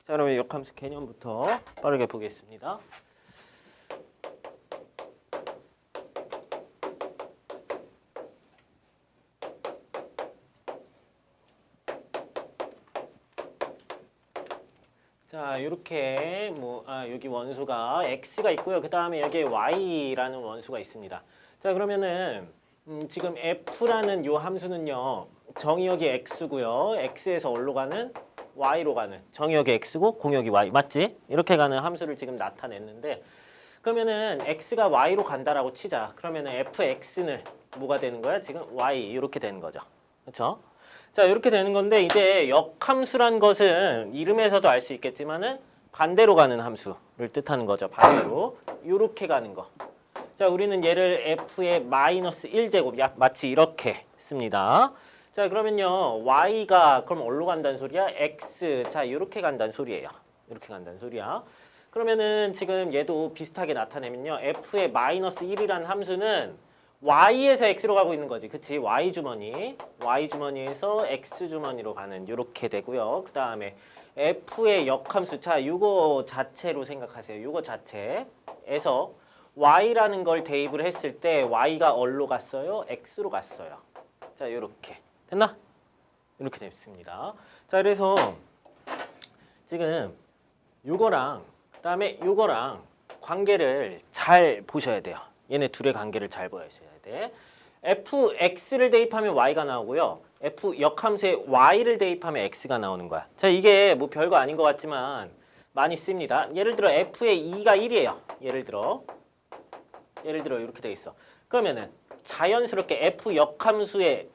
자, 그러면 역함수 개념부터 빠르게 보겠습니다. 자, 이렇게 여기 원소가 x가 있고요. 그 다음에 여기에 y라는 원소가 있습니다. 자, 그러면은 지금 f라는 요 함수는요, 정의역이 x고요. x에서 어디로 가는? y로 가는. 정의역이 x고 공역이 y. 맞지? 이렇게 가는 함수를 지금 나타냈는데, 그러면은 x가 y로 간다라고 치자. 그러면은 fx는 뭐가 되는 거야? 지금 y 이렇게 되는 거죠. 그렇죠? 자, 이렇게 되는 건데, 이제 역함수란 것은 이름에서도 알 수 있겠지만은 반대로 가는 함수를 뜻하는 거죠. 반대로. 이렇게 가는 거. 자, 우리는 얘를 f의 마이너스 1제곱, 마치 이렇게 씁니다. 자, 그러면요, y가 그럼 어디로 간다는 소리야? x. 자, 이렇게 간다는 소리예요. 이렇게 간다는 소리야. 그러면은 지금 얘도 비슷하게 나타내면요, f의 마이너스 1이라는 함수는 y에서 x로 가고 있는 거지. 그치? y주머니에서 x주머니로 가는 이렇게 되고요. 그 다음에 f의 역함수. 자, 이거 자체로 생각하세요. 이거 자체에서 y라는 걸 대입을 했을 때 y가 어디로 갔어요? x로 갔어요. 자, 이렇게. 됐나? 이렇게 됐습니다. 자, 그래서 지금 요거랑 그다음에 요거랑 관계를 잘 보셔야 돼요. 얘네 둘의 관계를 잘 보셔야 돼. fx를 대입하면 y가 나오고요. f 역함수에 y를 대입하면 x가 나오는 거야. 자, 이게 뭐 별거 아닌 것 같지만 많이 씁니다. 예를 들어 f의 2가 1이에요. 예를 들어 이렇게 돼 있어. 그러면은 자연스럽게 f 역함수의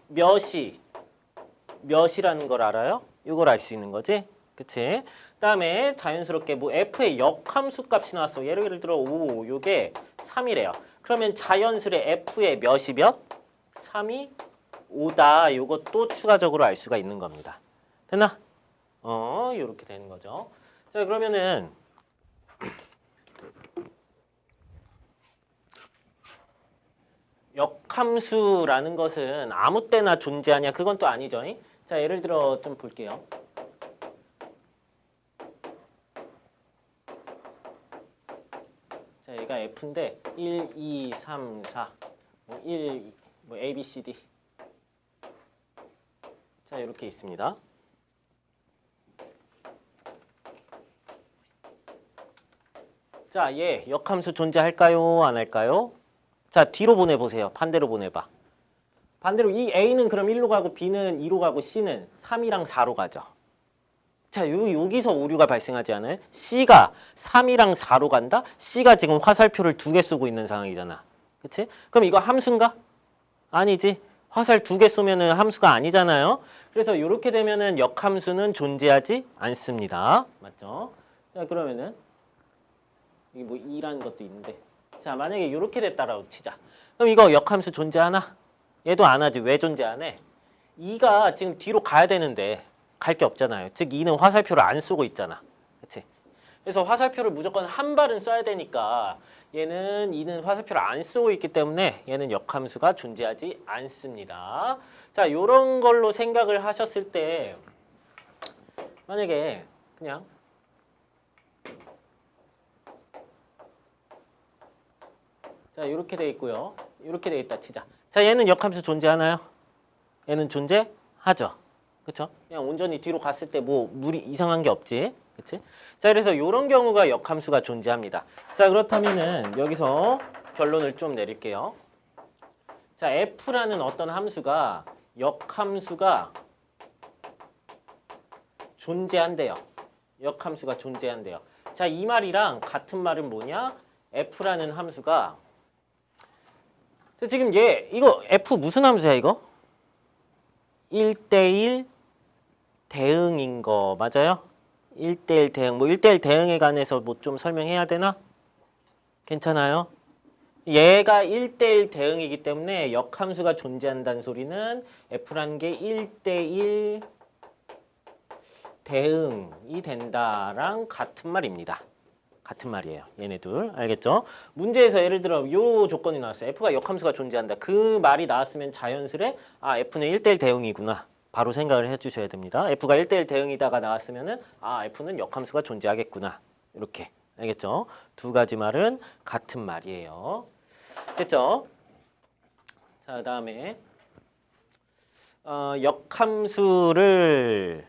몇이라는 걸 알아요? 이걸 알 수 있는 거지. 그치? 그다음에 자연스럽게 뭐 f의 역함수 값이 나왔어. 예를 들어 5, 요게 3이래요. 그러면 자연스레 f의 몇이 몇? 3이 5다. 요것도 추가적으로 알 수가 있는 겁니다. 됐나? 요렇게 되는 거죠. 자, 그러면은 역함수라는 것은 아무 때나 존재하냐? 그건 또 아니죠. 자, 예를 들어 좀 볼게요. 자, 얘가 f인데 1, 2, 3, 4, 1, A, B, C, D. 자, 이렇게 있습니다. 자, 얘 역함수 존재할까요? 안 할까요? 자, 뒤로 보내보세요. 반대로 보내봐. 반대로 이 A는 그럼 1로 가고 B는 2로 가고 C는 3이랑 4로 가죠. 자, 여기서 오류가 발생하지 않아요? C가 3이랑 4로 간다? C가 지금 화살표를 2개 쏘고 있는 상황이잖아. 그치? 그럼 이거 함수인가? 아니지. 화살 2개 쏘면은 함수가 아니잖아요. 그래서 이렇게 되면은 역함수는 존재하지 않습니다. 맞죠? 자, 그러면은 이게 뭐 2라는 것도 있는데, 자, 만약에 이렇게 됐다라고 치자. 그럼 이거 역함수 존재하나? 얘도 안 하지. 왜 존재 안 해? 2가 지금 뒤로 가야 되는데 갈 게 없잖아요. 즉 2는 화살표를 안 쏘고 있잖아. 그치? 그래서 화살표를 무조건 한 발은 쏴야 되니까 얘는 2는 화살표를 안 쏘고 있기 때문에 얘는 역함수가 존재하지 않습니다. 자, 요런 걸로 생각을 하셨을 때 만약에 그냥 자, 이렇게 돼 있고요. 이렇게 돼 있다 치자. 자, 얘는 역함수 존재하나요? 얘는 존재하죠. 그쵸? 그냥 온전히 뒤로 갔을 때 뭐 물이 이상한 게 없지. 그치? 자, 그래서 이런 경우가 역함수가 존재합니다. 자, 그렇다면은 여기서 결론을 좀 내릴게요. 자, f라는 어떤 함수가 역함수가 존재한대요. 역함수가 존재한대요. 자, 이 말이랑 같은 말은 뭐냐? f라는 함수가 지금 이거 f 무슨 함수야 이거? 1대1 대응인 거 맞아요? 1대1 대응. 뭐 1대1 대응에 관해서 뭐 좀 설명해야 되나? 괜찮아요? 얘가 1대1 대응이기 때문에 역함수가 존재한다는 소리는 f라는 게 1대1 대응이 된다랑 같은 말입니다. 같은 말이에요. 얘네들. 알겠죠? 문제에서 예를 들어 요 조건이 나왔어요. f가 역함수가 존재한다. 그 말이 나왔으면 자연스레 f는 1대1 대응이구나. 바로 생각을 해주셔야 됩니다. f가 1대1 대응이다가 나왔으면은 아 f는 역함수가 존재하겠구나. 이렇게 알겠죠? 두 가지 말은 같은 말이에요. 됐죠? 자, 그다음에 역함수를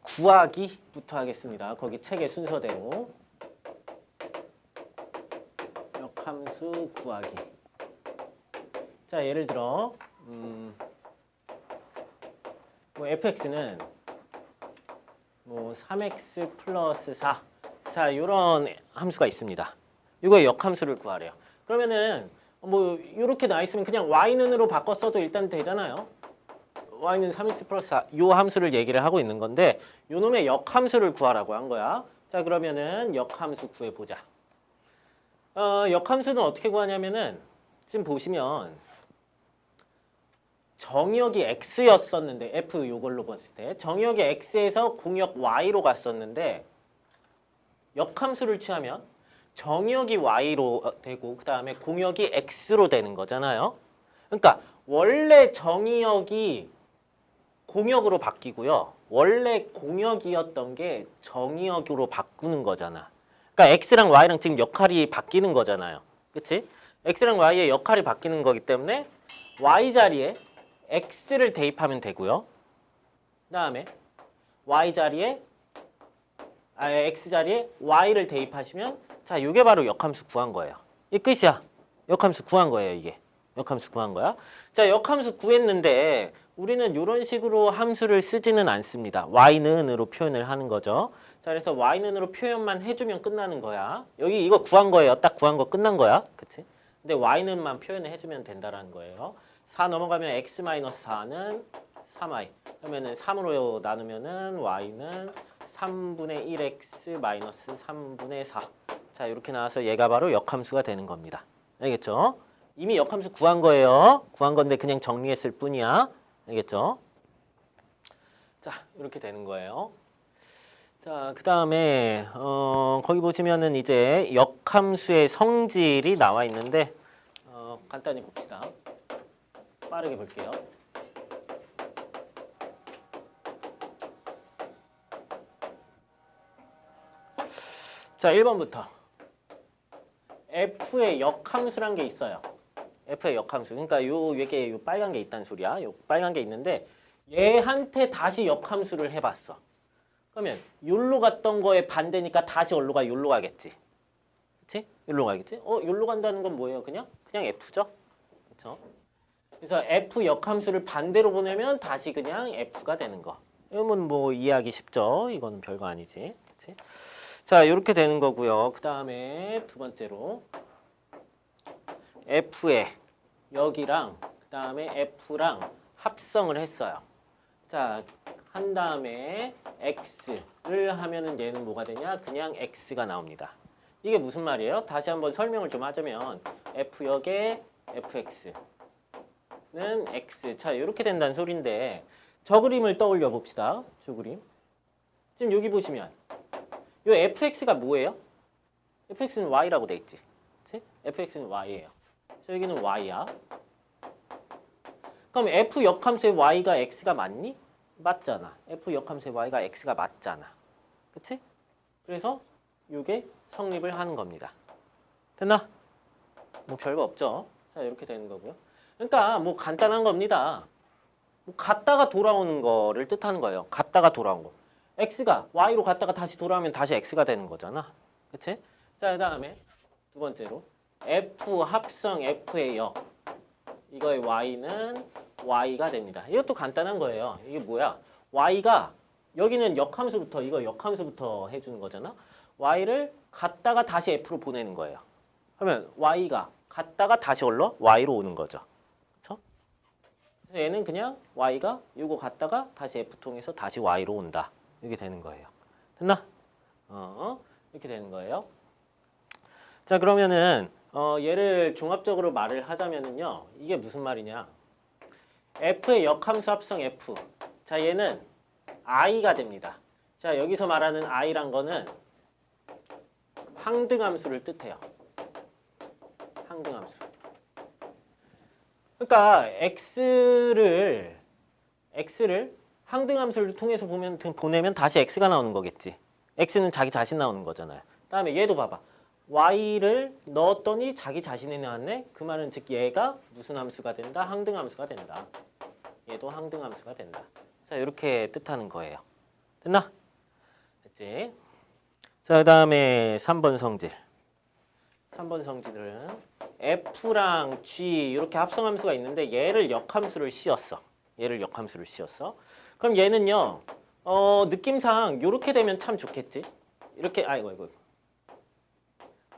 구하기부터 하겠습니다. 거기 책의 순서대로 역함수 구하기. 자, 예를 들어 뭐 fx는 뭐 3x 플러스 4. 자, 이런 함수가 있습니다. 이거의 역함수를 구하래요. 그러면은 뭐 이렇게 나와 있으면 그냥 y는으로 바꿔 써도 일단 되잖아요. y는 3x 플러스 4. 이 함수를 얘기를 하고 있는 건데 요 놈의 역함수를 구하라고 한 거야. 자, 그러면은 역함수 구해보자. 역함수는 어떻게 구하냐면은 지금 보시면 정의역이 x였었는데 f 요걸로 봤을 때 정의역이 x에서 공역 y로 갔었는데 역함수를 취하면 정의역이 y로 되고 그 다음에 공역이 x로 되는 거잖아요. 그러니까 원래 정의역이 공역으로 바뀌고요. 원래 공역이었던 게 정의역으로 바꾸는 거잖아. 그러니까 x랑 y랑 지금 역할이 바뀌는 거잖아요. 그치? x랑 y의 역할이 바뀌는 거기 때문에 y 자리에 x를 대입하면 되고요. 그 다음에 y 자리에 x 자리에 y를 대입하시면 자, 이게 바로 역함수 구한 거예요. 이 끝이야. 역함수 구한 거예요, 이게. 역함수 구한 거야. 자, 역함수 구했는데 우리는 이런 식으로 함수를 쓰지는 않습니다. y는으로 표현을 하는 거죠. 자, 그래서 y는으로 표현만 해주면 끝나는 거야. 여기 이거 구한 거예요. 딱 구한 거 끝난 거야. 그치? 근데 y는만 표현을 해주면 된다라는 거예요. 4 넘어가면 x-4는 3y. 그러면은 3으로 나누면은 y는 3분의 1x 마이너스 3분의 4. 자, 이렇게 나와서 얘가 바로 역함수가 되는 겁니다. 알겠죠? 이미 역함수 구한 거예요. 구한 건데 그냥 정리했을 뿐이야. 알겠죠? 자, 이렇게 되는 거예요. 자, 그 다음에 거기 보시면은 이제 역함수의 성질이 나와 있는데 간단히 봅시다. 빠르게 볼게요. 자, 1번부터 f의 역함수란 게 있어요. f의 역함수. 그러니까 이게 요 빨간 게 있다는 소리야. 요 빨간 게 있는데 얘한테 다시 역함수를 해봤어. 그러면 여기로 갔던 거에 반대니까 다시 어디로 가? 여기로 가겠지. 그치? 여기로 가겠지? 여기로 간다는 건 뭐예요? 그냥 f죠? 그쵸? 그래서 f 역함수를 반대로 보내면 다시 그냥 f가 되는 거. 이건 뭐 이해하기 쉽죠? 이거는 별거 아니지. 그치? 자, 이렇게 되는 거고요. 그 다음에 두 번째로 f에 여기랑 그 다음에 f랑 합성을 했어요. 자, 한 다음에 x를 하면은 얘는 뭐가 되냐? 그냥 x가 나옵니다. 이게 무슨 말이에요? 다시 한번 설명을 좀 하자면 f역의 fx는 x. 자, 이렇게 된다는 소리인데 저 그림을 떠올려 봅시다. 저 그림. 지금 여기 보시면 이 fx가 뭐예요? fx는 y라고 돼 있지. 그치? fx는 y예요. 그래서 여기는 y야. 그럼 f 역함수의 y가 x가 맞니? 맞잖아. f 역함수의 y가 x가 맞잖아. 그치? 그래서 이게 성립을 하는 겁니다. 됐나? 뭐 별거 없죠. 자, 이렇게 되는 거고요. 그러니까 뭐 간단한 겁니다. 뭐 갔다가 돌아오는 거를 뜻하는 거예요. 갔다가 돌아온 거. x가 y로 갔다가 다시 돌아오면 다시 x가 되는 거잖아. 그치? 자, 그 다음에 두 번째로 f 합성 f의 역. 이거의 y는 y가 됩니다. 이것도 간단한 거예요. 이게 뭐야? y가 여기는 역함수부터 이거 역함수부터 해주는 거잖아. y를 갔다가 다시 f로 보내는 거예요. 그러면 y가 갔다가 다시 올라 y로 오는 거죠. 그렇죠? 그래서 얘는 그냥 y가 이거 갔다가 다시 f 통해서 다시 y로 온다. 이렇게 되는 거예요. 됐나? 이렇게 되는 거예요. 자, 그러면은 얘를 종합적으로 말을 하자면은요. 이게 무슨 말이냐? f의 역함수 합성 f. 자, 얘는 i가 됩니다. 자, 여기서 말하는 i란 거는 항등함수를 뜻해요. 항등함수. 그러니까 x를 x를 항등함수를 통해서 보내면 다시 x가 나오는 거겠지. x는 자기 자신 나오는 거잖아요. 다음에 얘도 봐봐. y를 넣었더니 자기 자신이 나왔네. 그 말은 즉 얘가 무슨 함수가 된다? 항등함수가 된다. 얘도 항등함수가 된다. 자, 이렇게 뜻하는 거예요. 됐나? 됐지? 자, 그 다음에 3번 성질. 3번 성질은 f랑 g 이렇게 합성함수가 있는데 얘를 역함수를 씌웠어. 얘를 역함수를 씌웠어. 그럼 얘는요. 느낌상 이렇게 되면 참 좋겠지. 이렇게 아이고.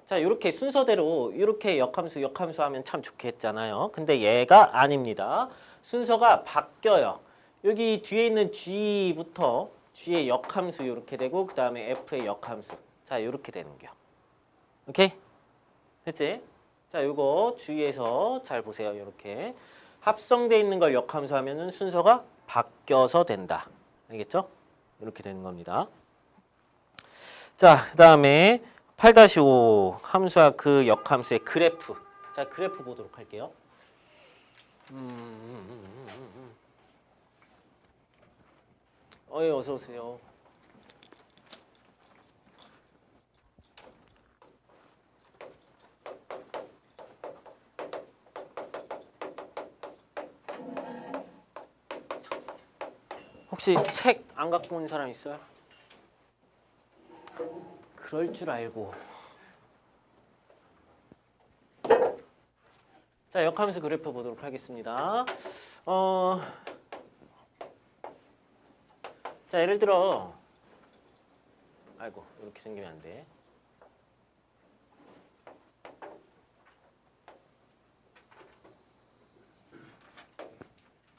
자, 이렇게 순서대로 이렇게 역함수 하면 참 좋겠잖아요. 근데 얘가 아닙니다. 순서가 바뀌어요. 여기 뒤에 있는 g부터 g의 역함수 이렇게 되고 그 다음에 f의 역함수. 자, 이렇게 되는 겨. 오케이? 됐지? 자, 요거 주의해서 잘 보세요. 이렇게 합성돼 있는 걸 역함수 하면은 순서가 바뀌어서 된다. 알겠죠? 이렇게 되는 겁니다. 자, 그 다음에 8-5 함수와 그 역함수의 그래프. 자, 그래프 보도록 할게요. 어서 오세요. 혹시 책 안 갖고 온 사람 있어요? 그럴 줄 알고. 자, 역함수 그래프 보도록 하겠습니다. 자, 예를 들어 아이고, 이렇게 생기면 안 돼.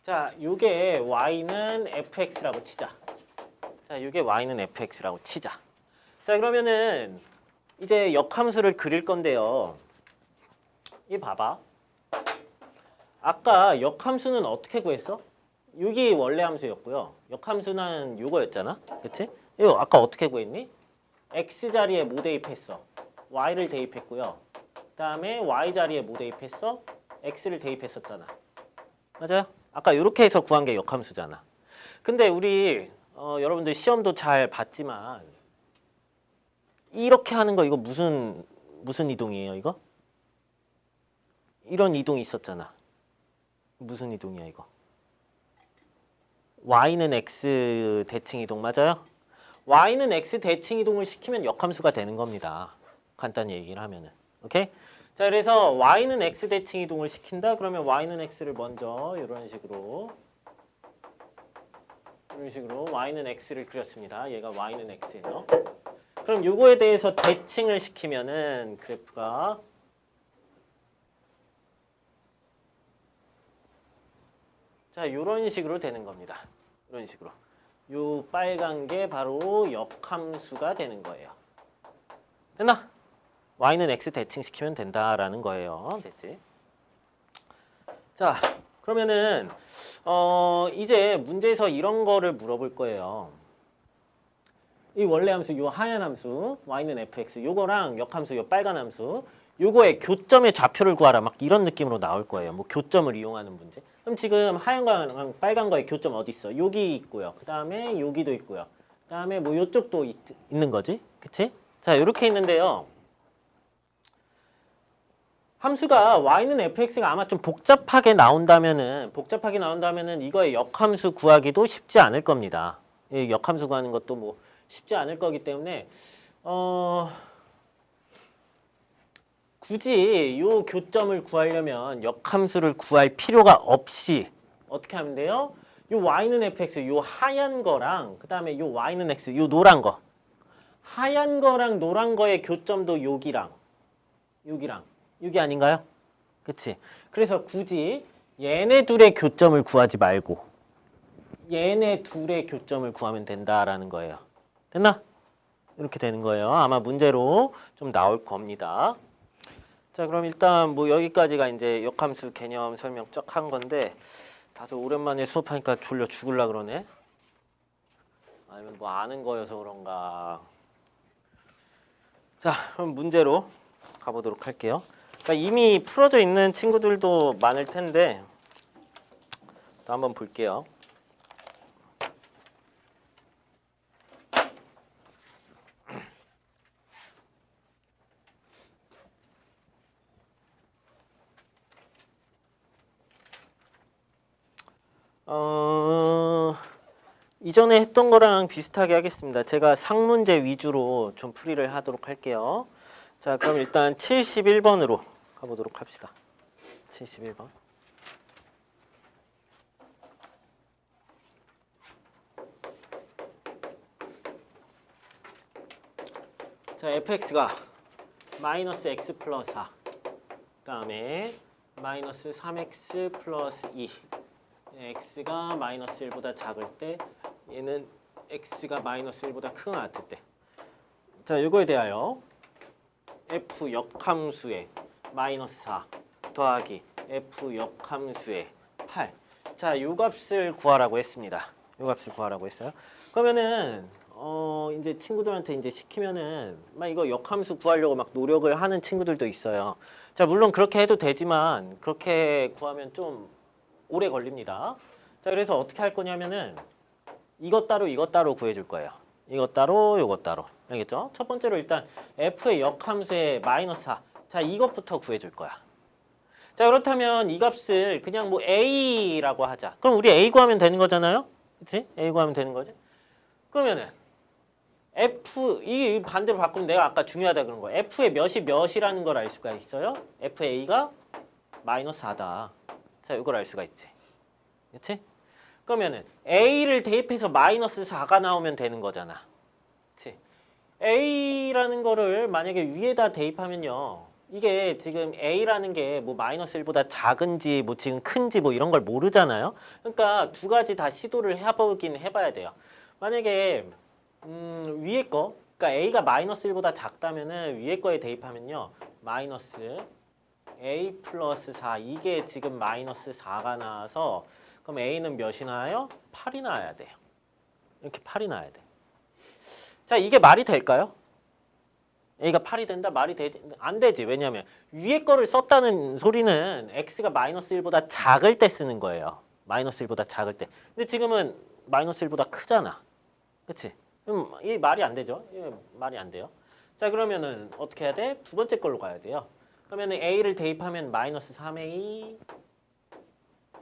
자, 요게 y는 fx라고 치자. 자, 요게 y는 fx라고 치자. 자, 그러면은 이제 역함수를 그릴 건데요. 이 봐봐. 아까 역함수는 어떻게 구했어? 6이 원래 함수였고요. 역함수는 요거였잖아. 그치? 이거 아까 어떻게 구했니? x 자리에 뭐 대입했어? y를 대입했고요. 그 다음에 y 자리에 뭐 대입했어? x를 대입했었잖아. 맞아요? 아까 이렇게 해서 구한 게 역함수잖아. 근데 우리 여러분들 시험도 잘 봤지만 이렇게 하는 거 이거 무슨 이동이에요, 이거? 이런 이동이 있었잖아. 무슨 이동이야, 이거? y는 x 대칭 이동 맞아요? y는 x 대칭 이동을 시키면 역함수가 되는 겁니다. 간단히 얘기를 하면은. 오케이? 자, 그래서 y는 x 대칭 이동을 시킨다. 그러면 y는 x를 먼저 이런 식으로 y는 x를 그렸습니다. 얘가 y는 x예요. 그럼 요거에 대해서 대칭을 시키면은 그래프가 자, 이런 식으로 되는 겁니다. 이런 식으로. 요 빨간 게 바로 역함수가 되는 거예요. 됐나? y는 x 대칭시키면 된다라는 거예요. 됐지? 자, 그러면은 이제 문제에서 이런 거를 물어볼 거예요. 이 원래 함수, 요 하얀 함수, y는 fx, 요거랑 역함수, 요 빨간 함수, 요거의 교점의 좌표를 구하라. 막 이런 느낌으로 나올 거예요. 뭐 교점을 이용하는 문제. 그럼 지금 하얀 거랑 빨간 거의 교점 어디 있어? 여기 있고요. 그 다음에 여기도 있고요. 그 다음에 뭐 요쪽도 있는 거지. 그치? 자, 이렇게 있는데요. 함수가 y는 fx가 아마 좀 복잡하게 나온다면은 이거의 역함수 구하기도 쉽지 않을 겁니다. 이 역함수 구하는 것도 뭐 쉽지 않을 거기 때문에 굳이 요 교점을 구하려면 역함수를 구할 필요가 없이 어떻게 하면 돼요? 요 y는 fx 요 하얀 거랑 그 다음에 요 y는 x 요 노란 거 하얀 거랑 노란 거의 교점도 여기 아닌가요? 그치? 그래서 굳이 얘네 둘의 교점을 구하지 말고 얘네 둘의 교점을 구하면 된다라는 거예요. 됐나? 이렇게 되는 거예요. 아마 문제로 좀 나올 겁니다. 자, 그럼 일단 뭐 여기까지가 이제 역함수 개념 설명 쫙 한 건데 다들 오랜만에 수업하니까 졸려 죽을라 그러네. 아니면 뭐 아는 거여서 그런가. 자, 그럼 문제로 가보도록 할게요. 그러니까 이미 풀어져 있는 친구들도 많을 텐데 또 한번 볼게요. 이전에 했던 거랑 비슷하게 하겠습니다. 제가 상문제 위주로 좀 풀이를 하도록 할게요. 자, 그럼 일단 71번으로 가보도록 합시다. 71번. 자, fx가 마이너스 x 플러스 4, 그 다음에 마이너스 3x 플러스 2, x가 마이너스 1보다 작을 때 얘는 x가 마이너스 1보다 크거나 같을 때. 자, 이거에 대하여 f 역함수의 마이너스 4 더하기 f 역함수의 8. 자, 이 값을 구하라고 했습니다. 이 값을 구하라고 했어요. 그러면은 이제 친구들한테 이제 시키면은 막 이거 역함수 구하려고 막 노력을 하는 친구들도 있어요. 자, 물론 그렇게 해도 되지만 그렇게 구하면 좀 오래 걸립니다. 자, 그래서 어떻게 할 거냐면은 이것 따로 구해줄 거예요. 이것 따로, 이것 따로. 알겠죠? 첫 번째로 일단 f의 역함수의 마이너스 4. 자, 이것부터 구해줄 거야. 자, 그렇다면 이 값을 그냥 뭐 a라고 하자. 그럼 우리 a 구하면 되는 거잖아요? 그치? a 구하면 되는 거지? 그러면은 f, 이 반대로 바꾸면 내가 아까 중요하다 그런 거. f의 몇이라는 걸 알 수가 있어요. fa가 마이너스 4다. 자, 이걸 알 수가 있지. 그치? 그러면은 a를 대입해서 마이너스 4가 나오면 되는 거잖아. 그치? a라는 거를 만약에 위에다 대입하면요. 이게 지금 a라는 게 뭐 마이너스 1보다 작은지 뭐 지금 큰지 뭐 이런 걸 모르잖아요. 그러니까 두 가지 다 시도를 해보긴 해봐야 돼요. 만약에 위에 거, 그러니까 a가 마이너스 1보다 작다면은 위에 거에 대입하면요. 마이너스 a 플러스 4, 이게 지금 마이너스 4가 나와서 그럼 a는 몇이 나와요? 8이 나와야 돼요. 이렇게 8이 나와야 돼. 자, 이게 말이 될까요? a가 8이 된다? 안 되지. 왜냐하면 위에 거를 썼다는 소리는 x가 마이너스 1보다 작을 때 쓰는 거예요. 마이너스 1보다 작을 때. 근데 지금은 마이너스 1보다 크잖아. 그치? 그럼 이 말이 안 되죠? 말이 안 돼요. 자, 그러면은 어떻게 해야 돼? 두 번째 걸로 가야 돼요. 그러면은 a를 대입하면 마이너스 3a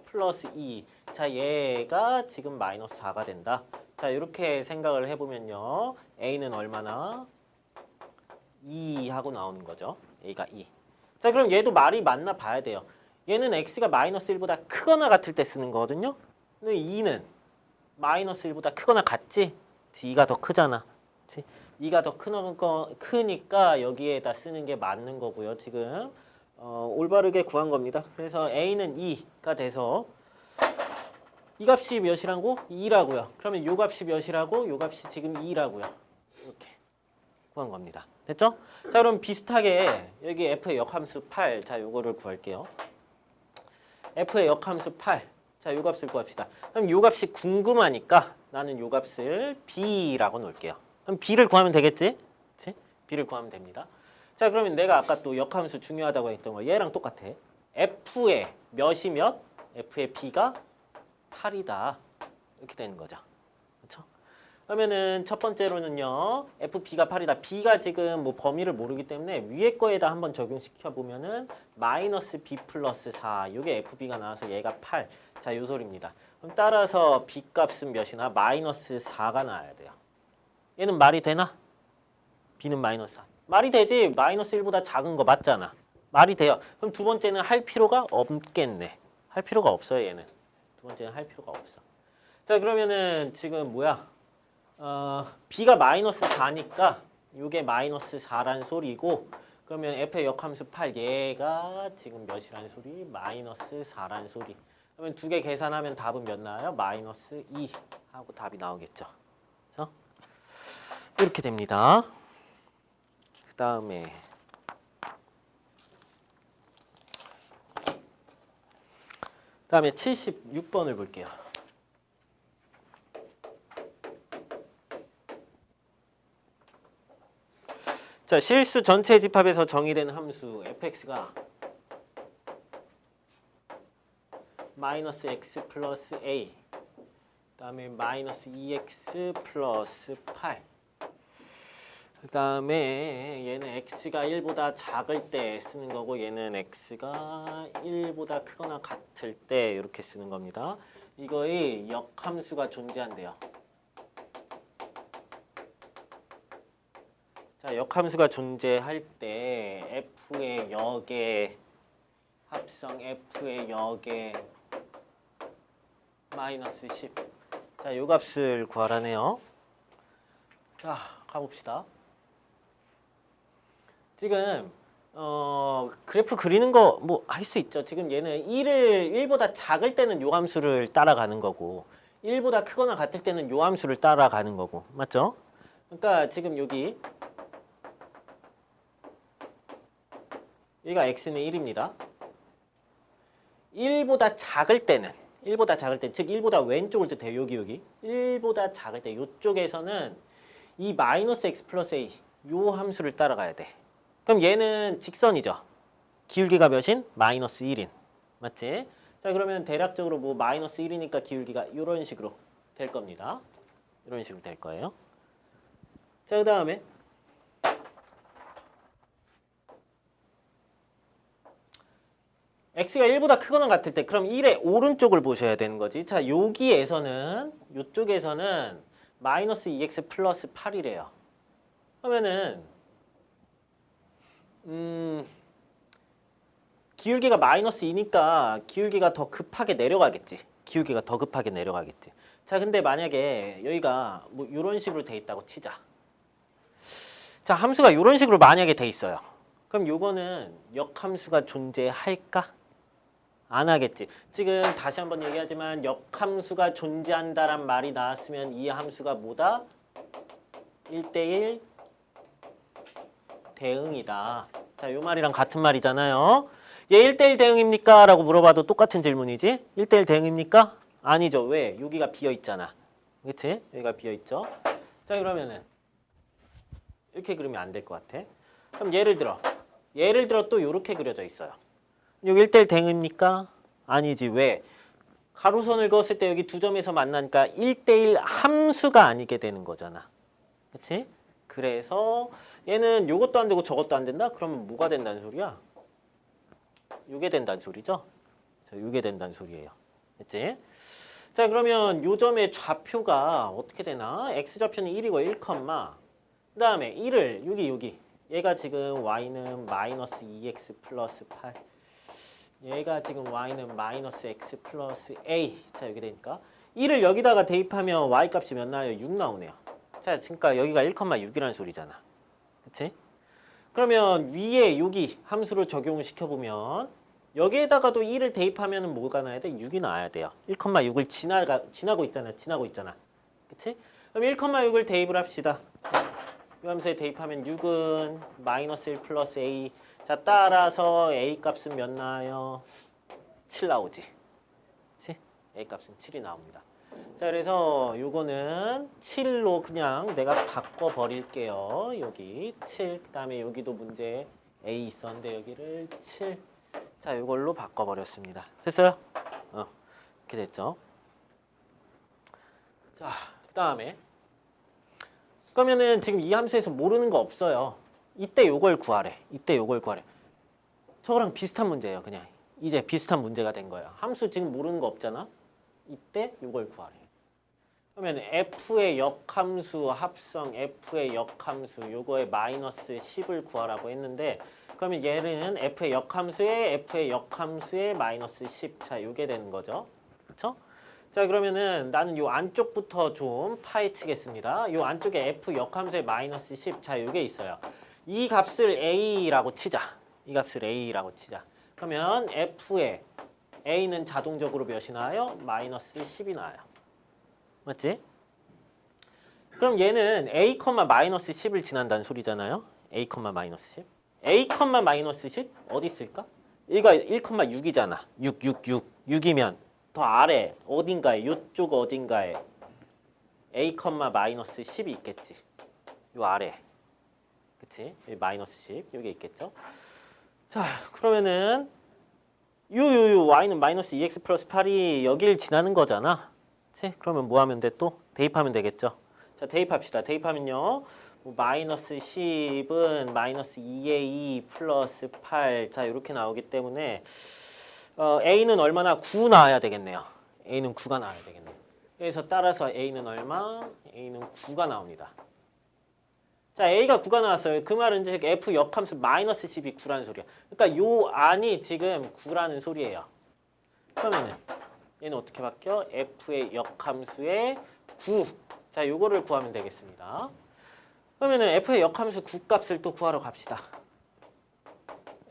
플러스 2. 자, 얘가 지금 마이너스 4가 된다. 자, 이렇게 생각을 해보면요. a는 얼마나? 2 하고 나오는 거죠. a가 2. 자, 그럼 얘도 말이 맞나 봐야 돼요. 얘는 x가 마이너스 1보다 크거나 같을 때 쓰는 거거든요. 근데 2는 마이너스 1보다 크거나 같지? 2가 더 크잖아. 그치? 2가 더 크니까 여기에다 쓰는 게 맞는 거고요. 지금 올바르게 구한 겁니다. 그래서 a는 2가 돼서 이 값이 몇이라고? 2라고요. 그러면 요 값이 몇이라고? 요 값이 지금 2라고요. 이렇게 구한 겁니다. 됐죠? 자, 그럼 비슷하게 여기 f의 역함수 8. 자, 요거를 구할게요. f의 역함수 8. 자, 요 값을 구합시다. 그럼 요 값이 궁금하니까 나는 요 값을 b라고 놓을게요. 그럼 b를 구하면 되겠지? 그치? b를 구하면 됩니다. 자, 그러면 내가 아까 또 역함수 중요하다고 했던 거 얘랑 똑같아. f의 몇이 몇? f의 b가 8이다. 이렇게 되는 거죠. 그렇죠? 그러면은 첫 번째로는요. fb가 8이다. b가 지금 뭐 범위를 모르기 때문에 위에 거에다 한번 적용시켜 보면은 마이너스 b 플러스 4. 이게 fb가 나와서 얘가 8. 자, 요 소리입니다. 그럼 따라서 b 값은 몇이나? 마이너스 4가 나와야 돼요. 얘는 말이 되나? b는 마이너스 4. 말이 되지. 마이너스 1보다 작은 거 맞잖아. 말이 돼요. 그럼 두 번째는 할 필요가 없겠네. 할 필요가 없어요, 얘는. 두 번째는 할 필요가 없어. 자, 그러면은 지금 뭐야? b가 마이너스 4니까 이게 마이너스 4란 소리고, 그러면 f의 역함수 8 얘가 지금 몇이란 소리? 마이너스 4란 소리. 그러면 두 개 계산하면 답은 몇 나와요? 마이너스 2 하고 답이 나오겠죠. 그렇죠? 이렇게 됩니다. 그 다음에 그다음에 76번을 볼게요. 자, 실수 전체 집합에서 정의된 함수 fx가 마이너스 x 플러스 a, 그다음에 마이너스 2x 플러스 8. 그다음에 얘는 x가 1보다 작을 때 쓰는 거고, 얘는 x가 1보다 크거나 같을 때 이렇게 쓰는 겁니다. 이거의 역함수가 존재한대요. 자, 역함수가 존재할 때 f의 역의 합성 f의 역의 마이너스 10. 자, 요 값을 구하라네요. 자, 가봅시다. 지금 그래프 그리는 거 뭐 할 수 있죠. 지금 얘는 1보다 작을 때는 요 함수를 따라가는 거고 1보다 크거나 같을 때는 요 함수를 따라가는 거고. 맞죠? 그러니까 지금 여기가 x는 1입니다. 1보다 작을 때는 즉 1보다 왼쪽을 뜻해요. 여기 1보다 작을 때 이쪽에서는 이 마이너스 x 플러스 a 요 함수를 따라가야 돼. 그럼 얘는 직선이죠. 기울기가 몇인? 마이너스 1인. 맞지? 자, 그러면 대략적으로 뭐 마이너스 1이니까 기울기가 이런 식으로 될 겁니다. 이런 식으로 될 거예요. 자, 그 다음에 x가 1보다 크거나 같을 때 그럼 1의 오른쪽을 보셔야 되는 거지. 자, 여기에서는 이쪽에서는 마이너스 2x 플러스 8이래요. 그러면은 기울기가 마이너스 2니까 기울기가 더 급하게 내려가겠지. 자, 근데 만약에 여기가 뭐 이런 식으로 돼 있다고 치자. 자, 함수가 이런 식으로 만약에 돼 있어요. 그럼 요거는 역함수가 존재할까? 안 하겠지. 지금 다시 한번 얘기하지만 역함수가 존재한다란 말이 나왔으면 이 함수가 뭐다? 1대1 대응이다. 자, 요 말이랑 같은 말이잖아요. 얘 1대1 대응입니까? 라고 물어봐도 똑같은 질문이지. 1대1 대응입니까? 아니죠. 왜? 여기가 비어있잖아. 그치? 여기가 비어있죠. 자, 그러면은 이렇게 그리면 안 될 것 같아. 그럼 예를 들어 또 이렇게 그려져 있어요. 여기 1대1 대응입니까? 아니지. 왜? 가로선을 그었을 때 여기 두 점에서 만나니까 1대1 함수가 아니게 되는 거잖아. 그치? 그래서 얘는 요것도 안 되고 저것도 안 된다? 그러면 뭐가 된다는 소리야? 요게 된다는 소리죠? 자, 요게 된다는 소리예요. 그치? 자, 그러면 요 점의 좌표가 어떻게 되나? x좌표는 1이고 1, 그 다음에 1을 여기 얘가 지금 y는 마이너스 2x 플러스 8 얘가 지금 y는 마이너스 x 플러스 a 자, 여기 되니까 1을 여기다가 대입하면 y 값이 몇 나와요? 6 나오네요. 자, 그러니까 여기가 1,6이라는 소리잖아. 그치? 그러면 위에 여기 함수를 적용을 시켜보면 여기에다가도 1을 대입하면 뭐가 나야 돼? 6이 나와야 돼요. 1,6을 지나고 있잖아. 그치? 그럼 1,6을 대입을 합시다. 이 함수에 대입하면 6은 마이너스 1 플러스 a 자, 따라서 a 값은 몇 나와요? 7 나오지. 그치? a 값은 7이 나옵니다. 자, 그래서 요거는 7로 그냥 내가 바꿔버릴게요. 여기 7, 그 다음에 여기도 문제 A 있었는데 여기를 7. 자, 요걸로 바꿔버렸습니다. 됐어요? 이렇게 됐죠. 자, 그 다음에 그러면은 지금 이 함수에서 모르는 거 없어요. 이때 요걸 구하래. 저거랑 비슷한 문제예요. 그냥 이제 비슷한 문제가 된 거예요. 함수 지금 모르는 거 없잖아. 이때 요걸 구하래. 그러면 f의 역함수 합성 f의 역함수 요거의 마이너스 10을 구하라고 했는데 그러면 얘는 f의 역함수의 마이너스 10. 자, 요게 되는 거죠. 그렇죠? 자, 그러면은 나는 요 안쪽부터 좀 파헤치겠습니다. 요 안쪽에 f 역함수의 마이너스 10. 자, 요게 있어요. 이 값을 a라고 치자. 그러면 f의 a는 자동적으로 몇이 나와요? 마이너스 10이 나와요. 맞지? 그럼 얘는 a, 마이너스 10을 지난다는 소리잖아요. a, 마이너스 10. a, 마이너스 10 어디 있을까? 얘가 1,6이잖아. 6이면 더 아래 어딘가에 이쪽 어딘가에 a, 마이너스 10이 있겠지. 요 아래. 그치? 여기 마이너스 10 여기 있겠죠? 자, 그러면은 요 y는 마이너스 2x 플러스 8이 여기를 지나는 거잖아. 그치? 그러면 뭐 하면 돼 또? 대입하면 되겠죠? 자, 대입합시다. 대입하면요. 마이너스 10은 마이너스 2a 플러스 8. 자, 이렇게 나오기 때문에 A는 얼마나 9 나와야 되겠네요. A는 9가 나와야 되겠네. 그래서 따라서 A는 얼마? A는 9가 나옵니다. 자, A가 9가 나왔어요. 그 말은 즉 F 역함수 마이너스 10이 9라는 소리야. 그러니까 요 안이 지금 9라는 소리예요. 그러면은 얘는 어떻게 바뀌어? F의 역함수의 9. 자, 요거를 구하면 되겠습니다. 그러면은 F의 역함수 9 값을 또 구하러 갑시다.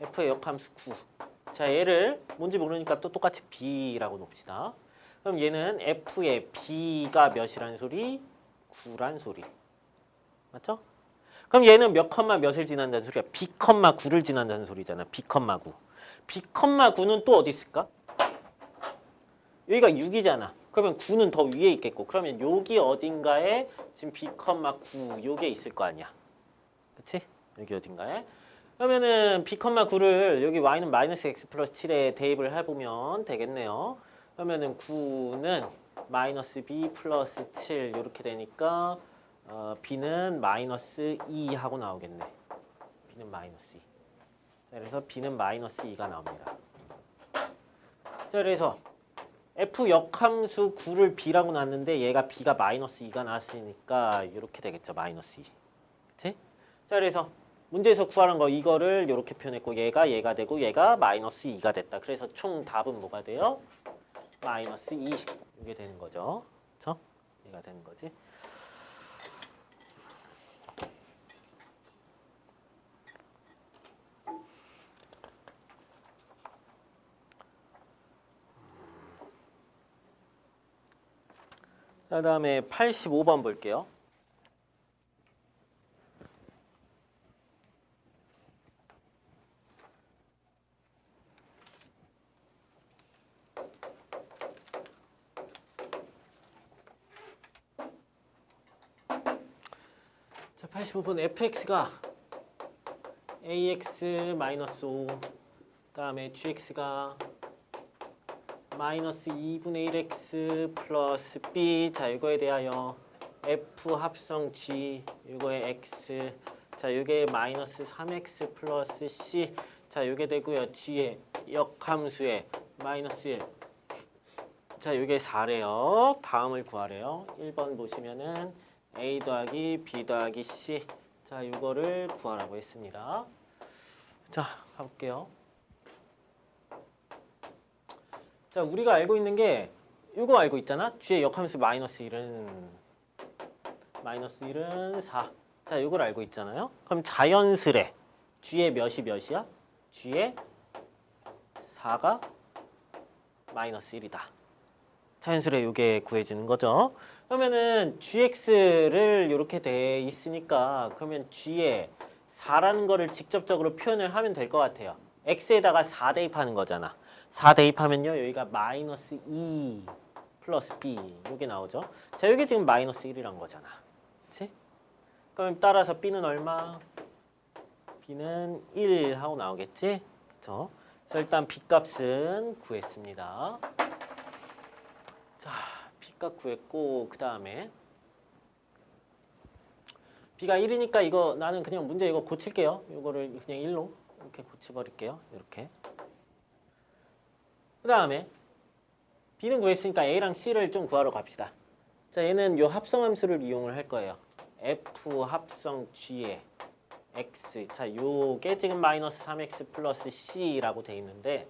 F의 역함수 9. 자, 얘를 뭔지 모르니까 또 똑같이 B라고 놓읍시다. 그럼 얘는 F의 B가 몇이란 소리? 9란 소리. 맞죠? 그럼 얘는 몇 컴마 몇을 지난다는 소리야? B, 9를 지난다는 소리잖아. B, 9. B, 9는 또 어디 있을까? 여기가 6이잖아. 그러면 9는 더 위에 있겠고. 그러면 여기 어딘가에 지금 B, 9 요게 있을 거 아니야. 그치? 여기 어딘가에. 그러면은 B, 9를 여기 y는 마이너스 x 플러스 7에 대입을 해보면 되겠네요. 그러면은 9는 마이너스 b 플러스 7 이렇게 되니까 b는 마이너스 2 하고 나오겠네. b는 마이너스 2. 자, 그래서 b는 마이너스 2가 나옵니다. 자, 그래서 f 역함수 9를 b라고 놨는데 얘가 b가 마이너스 2가 나왔으니까 이렇게 되겠죠. 마이너스 2. 그치? 자, 그래서 문제에서 구하는 거 이거를 이렇게 표현했고 얘가 되고 얘가 마이너스 2가 됐다. 그래서 총 답은 뭐가 돼요? 마이너스 2 이게 되는 거죠. 그렇죠? 얘가 되는 거지. 자, 그다음에 85번 볼게요. 자, 85번 fx가 ax-5 그다음에 gx가 마이너스 2분의 1x 플러스 b. 자, 이거에 대하여 f 합성 g 이거의 x. 자, 이게 마이너스 3x 플러스 c. 자, 이게 되고요. g의 역함수의 마이너스 1. 자, 이게 4래요. 다음을 구하래요. 1번 보시면은 a 더하기 b 더하기 c. 자, 이거를 구하라고 했습니다. 자, 가볼게요. 자, 우리가 알고 있는 게 이거 알고 있잖아. g의 역함수 마이너스 1은 4. 자, 이걸 알고 있잖아요. 그럼 자연스레 g의 몇이야? g의 4가 마이너스 1이다. 자연스레 이게 구해지는 거죠. 그러면은 gx를 이렇게 돼 있으니까 그러면 g의 4라는 거를 직접적으로 표현을 하면 될 것 같아요. x에다가 4 대입하는 거잖아. 4 대입하면요. 여기가 마이너스 2 플러스 b 이게 나오죠. 자, 여기 지금 마이너스 1이란 거잖아. 그치? 그럼 따라서 b는 얼마? b는 1 하고 나오겠지? 그쵸? 그래서 일단 b 값은 구했습니다. 자, b 값 구했고 그 다음에 b가 1이니까 이거 나는 그냥 문제 이거 고칠게요. 이거를 그냥 1로 이렇게 고쳐버릴게요. 이렇게. 그 다음에 b는 구했으니까 a랑 c를 좀 구하러 갑시다. 자, 얘는 요 합성함수를 이용을 할 거예요. f 합성 g의 x. 자, 요게 지금 마이너스 3x 플러스 c라고 돼 있는데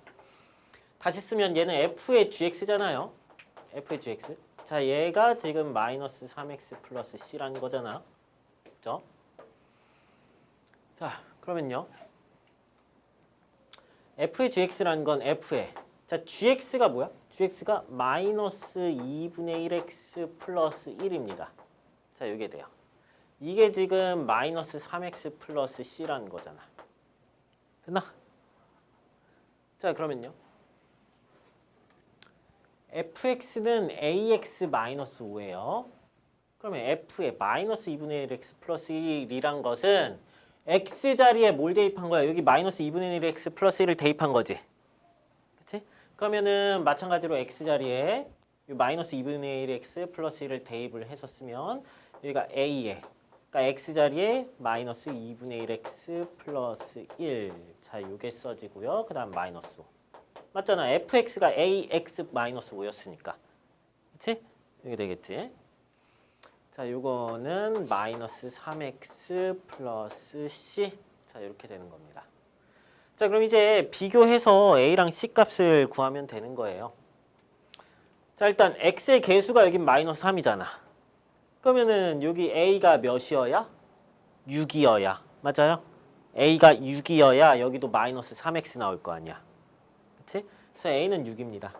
다시 쓰면 얘는 f의 gx잖아요. f의 gx. 자, 얘가 지금 마이너스 3x 플러스 c라는 거잖아. 그죠? 자, 그러면요. f의 gx라는 건 f의. 자, gx가 뭐야? gx가 마이너스 2분의 1x 플러스 1입니다. 자, 이게 돼요. 이게 지금 마이너스 3x 플러스 c라는 거잖아. 됐나? 자, 그러면요. fx는 ax 마이너스 5예요. 그러면 f의 마이너스 2분의 1x 플러스 1이란 것은 x 자리에 뭘 대입한 거야? 여기 마이너스 2분의 1x 플러스 1을 대입한 거지. 그치? 그러면은 마찬가지로 x 자리에 마이너스 2분의 1x 플러스 1을 대입을 해서 쓰면 여기가 a에 그러니까 x 자리에 마이너스 2분의 1x 플러스 1. 자, 요게 써지고요. 그 다음 마이너스 5. 맞잖아. fx가 ax 마이너스 5였으니까. 그치? 이게 되겠지? 자, 요거는 마이너스 3x 플러스 c. 자, 이렇게 되는 겁니다. 자, 그럼 이제 비교해서 a랑 c 값을 구하면 되는 거예요. 자, 일단 x의 개수가 여기 마이너스 3이잖아. 그러면은 여기 a가 몇이어야? 6이어야. 맞아요? a가 6이어야 여기도 마이너스 3x 나올 거 아니야. 그치? 그래서 a는 6입니다.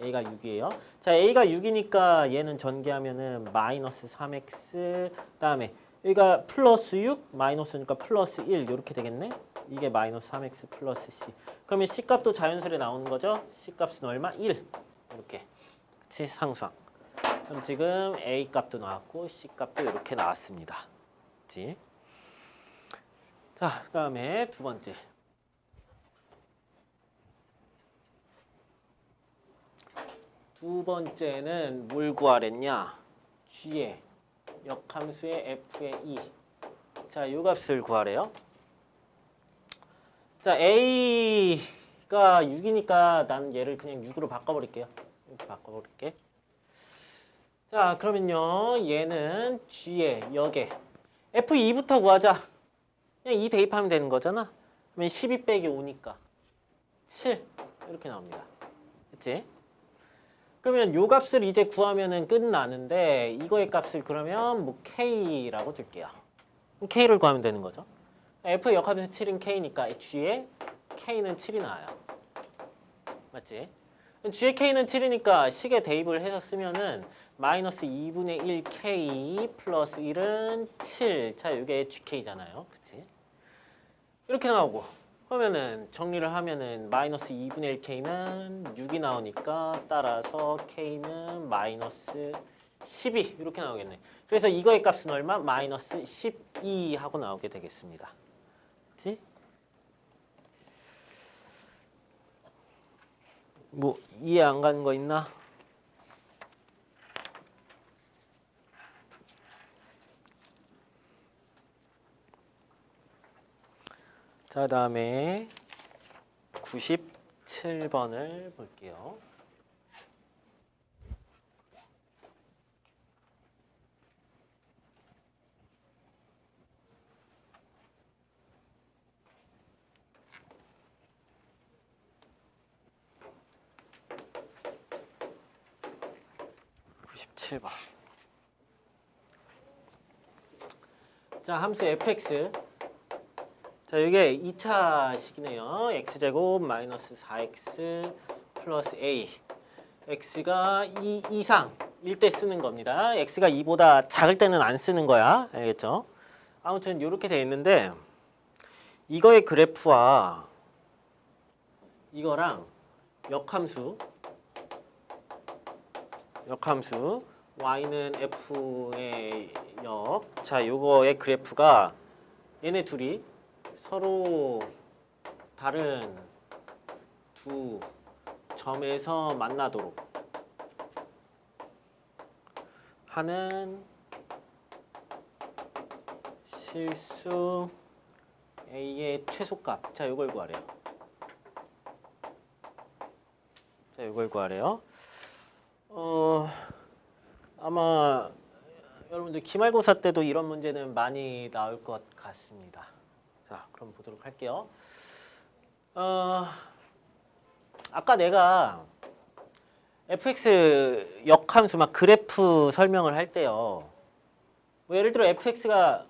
a가 6이에요. 자, a가 6이니까 얘는 전개하면은 마이너스 3x 그다음에 여기가 플러스 6 마이너스니까 플러스 1 이렇게 되겠네. 이게 마이너스 3x 플러스 c. 그러면 c 값도 자연스레 나오는 거죠. c 값은 얼마? 1. 이렇게. 그치? 상수항. 그럼 지금 a 값도 나왔고 c 값도 이렇게 나왔습니다. 그치? 자, 그다음에 두 번째. 두 번째는 뭘 구하랬냐? g의 역함수의 f의 2. 자, 이 값을 구하래요. 자, a가 6이니까 나는 얘를 그냥 6으로 바꿔버릴게요. 이렇게 바꿔버릴게. 자, 그러면요. 얘는 g의 역에 f2부터 구하자. 그냥 2 대입하면 되는 거잖아. 그러면 12 빼기 5니까 7 이렇게 나옵니다. 그치? 그러면 요 값을 이제 구하면은 끝나는데 이거의 값을 그러면 뭐 k라고 둘게요. k를 구하면 되는 거죠. f 역함수 7인 k니까 g의 k는 7이 나와요. 맞지? g의 k는 7이니까 식에 대입을 해서 쓰면은 마이너스 2분의 1 k 플러스 1은 7. 자, 이게 gk잖아요. 그치? 이렇게 나오고 그러면은 정리를 하면은 마이너스 2분의 1 k는 6이 나오니까 따라서 k는 마이너스 12 이렇게 나오겠네. 그래서 이거의 값은 얼마? 마이너스 12 하고 나오게 되겠습니다. 그치? 뭐 이해 안 가는 거 있나? 자, 다음에 97번을 볼게요. 자, 함수 fx. 자, 이게 2차식이네요. x제곱 마이너스 4x 플러스 a. x가 2 이상 일 때 쓰는 겁니다. x가 2보다 작을 때는 안 쓰는 거야. 알겠죠? 아무튼 이렇게 돼 있는데 이거의 그래프와 이거랑 역함수 y는 f의 역. 자, 요거의 그래프가 얘네 둘이 서로 다른 두 점에서 만나도록 하는 실수 a의 최소값. 자, 요걸 구하래요. 자, 요걸 구하래요. 아마 여러분들 기말고사 때도 이런 문제는 많이 나올 것 같습니다. 자, 그럼 보도록 할게요. 아까 내가 fx 역함수 막 그래프 설명을 할 때요. 뭐 예를 들어 fx가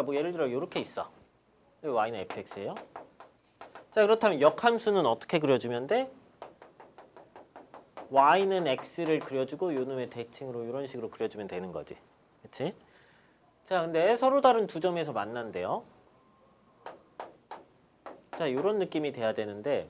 뭐 예를 들어 이렇게 있어. y는 fx예요. 자, 그렇다면 역함수는 어떻게 그려주면 돼? y는 x를 그려주고 요놈의 대칭으로 이런 식으로 그려주면 되는 거지. 그치? 자, 근데 서로 다른 두 점에서 만난대요. 자, 이런 느낌이 돼야 되는데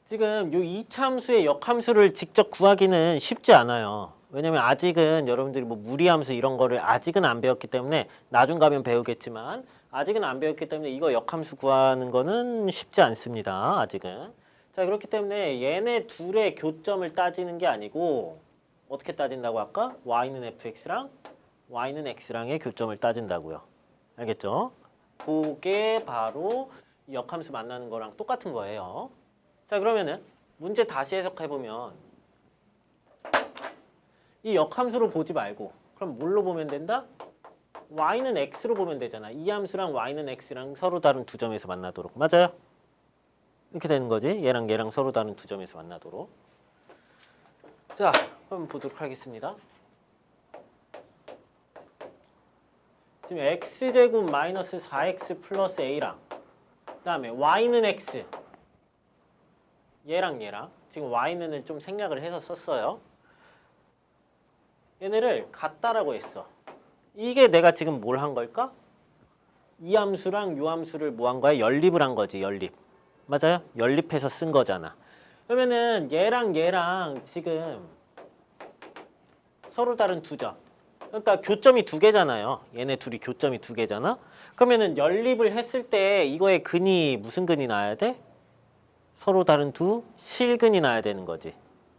지금 요 이차함수의 역함수를 직접 구하기는 쉽지 않아요. 왜냐면 아직은 여러분들이 뭐 무리함수 이런 거를 아직은 안 배웠기 때문에 나중 가면 배우겠지만 아직은 안 배웠기 때문에 이거 역함수 구하는 거는 쉽지 않습니다. 아직은. 자, 그렇기 때문에 얘네 둘의 교점을 따지는 게 아니고 어떻게 따진다고 할까? y는 fx랑 y는 x랑의 교점을 따진다고요. 알겠죠? 그게 바로 역함수 만나는 거랑 똑같은 거예요. 자, 그러면은 문제 다시 해석해보면 이 역함수로 보지 말고 그럼 뭘로 보면 된다? y는 x로 보면 되잖아. 이 함수랑 y는 x랑 서로 다른 두 점에서 만나도록. 맞아요? 이렇게 되는 거지. 얘랑 얘랑 서로 다른 두 점에서 만나도록. 자, 그럼 보도록 하겠습니다. 지금 x제곱 마이너스 4x 플러스 a랑 그 다음에 y는 x 얘랑 얘랑 지금 y는을 좀 생략을 해서 썼어요. 얘네를 같다라고 했어. 이게 내가 지금 뭘 한 걸까? 이 함수랑 이 함수를 뭐 한 거야? 연립을 한 거지. 연립. 맞아요? 연립해서 쓴 거잖아. 그러면은 얘랑 얘랑 지금 서로 다른 두 점. 그러니까 교점이 두 개잖아요. 얘네 둘이 교점이 두 개잖아. 그러면은 연립을 했을 때 이거의 근이 무슨 근이 나야 돼? 서로 다른 두 실근이 나야 되는 거지.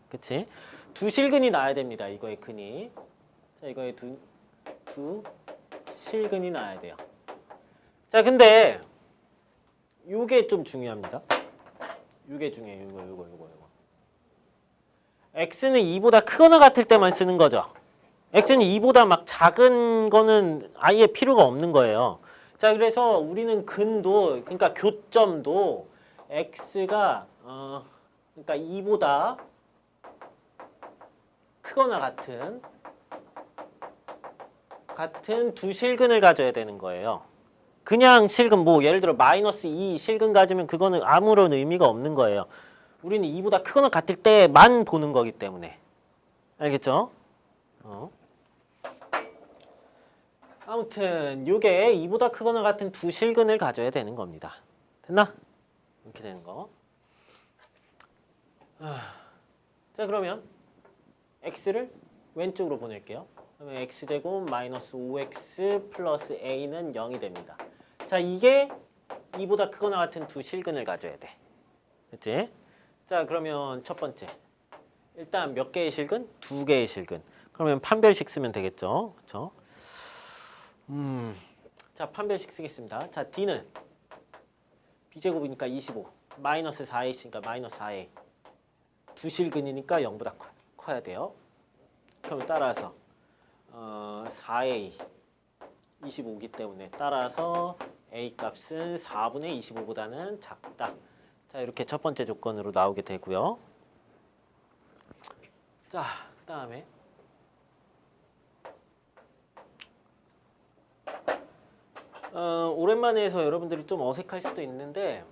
그치? 두 실근이 나야 됩니다. 이거의 근이. 자, 이거의 두 실근이 나야 돼요. 자, 근데 요게 좀 중요합니다. 요게 중요해요. 요거. x는 2보다 크거나 같을 때만 쓰는 거죠. x는 2보다 막 작은 거는 아예 필요가 없는 거예요. 자, 그래서 우리는 근도, 그러니까 교점도 x가 그러니까 2보다 크거나 같은 두 실근을 가져야 되는 거예요. 그냥 실근 뭐 예를 들어 마이너스 2 실근 가지면 그거는 아무런 의미가 없는 거예요. 우리는 2보다 크거나 같을 때만 보는 거기 때문에. 알겠죠? 아무튼 요게 2보다 크거나 같은 두 실근을 가져야 되는 겁니다. 됐나? 이렇게 되는 거. 자, 그러면 x를 왼쪽으로 보낼게요. 그러면 x제곱 마이너스 5x 플러스 a는 0이 됩니다. 자, 이게 2보다 크거나 같은 두 실근을 가져야 돼. 그치? 자, 그러면 첫 번째. 일단 몇 개의 실근? 두 개의 실근. 그러면 판별식 쓰면 되겠죠? 그쵸? 자, 판별식 쓰겠습니다. 자, d는 b제곱이니까 25. 마이너스 4a 있으니까 마이너스 4a. 두 실근이니까 0보다 커야 돼요. 그럼 따라서 4a 25이기 때문에 따라서 a 값은 4분의 25보다는 작다. 자, 이렇게 첫 번째 조건으로 나오게 되고요. 자, 그 다음에 오랜만에 해서 여러분들이 좀 어색할 수도 있는데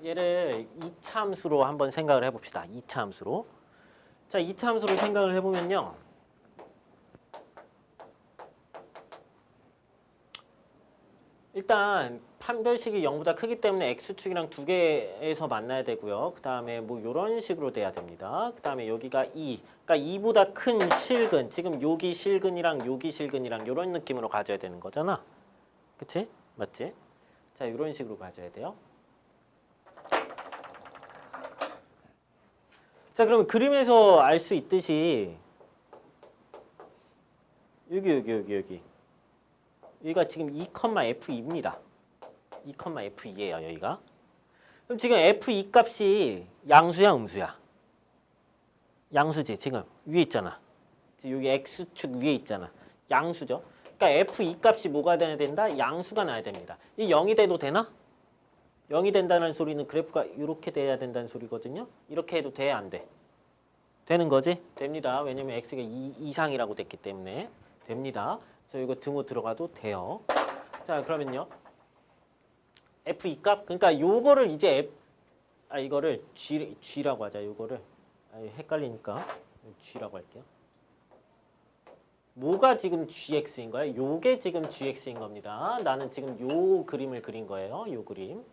얘를 2차 함수로 한번 생각을 해봅시다. 2차 함수로. 자, 2차 함수를 생각을 해보면요. 일단 판별식이 0보다 크기 때문에 x축이랑 두 개에서 만나야 되고요. 그 다음에 뭐 이런 식으로 돼야 됩니다. 그 다음에 여기가 2. 그러니까 2보다 큰 실근. 지금 여기 실근이랑 여기 실근이랑 이런 느낌으로 가져야 되는 거잖아. 그치? 맞지? 자, 이런 식으로 가져야 돼요. 자, 그럼 그림에서 알 수 있듯이 여기 여기가 지금 2,F2입니다. 2,F2예요, 여기가. 그럼 지금 F2 값이 양수야, 음수야? 양수지, 지금 위에 있잖아. 여기 X축 위에 있잖아. 양수죠. 그러니까 F2 값이 뭐가 돼야 된다? 양수가 나야 됩니다. 이 0이 돼도 되나? 0이 된다는 소리는 그래프가 이렇게 돼야 된다는 소리거든요. 이렇게 해도 돼, 안 돼? 되는 거지? 됩니다. 왜냐면 X가 2 이상이라고 됐기 때문에 됩니다. 그래서 이거 등호 들어가도 돼요. 자, 그러면요. F2 값, 그러니까 요거를 이제 이거를 G라고 하자. 요거를 헷갈리니까 G라고 할게요. 뭐가 지금 GX인 거야? 요게 지금 GX인 겁니다. 나는 지금 요 그림을 그린 거예요. 요 그림을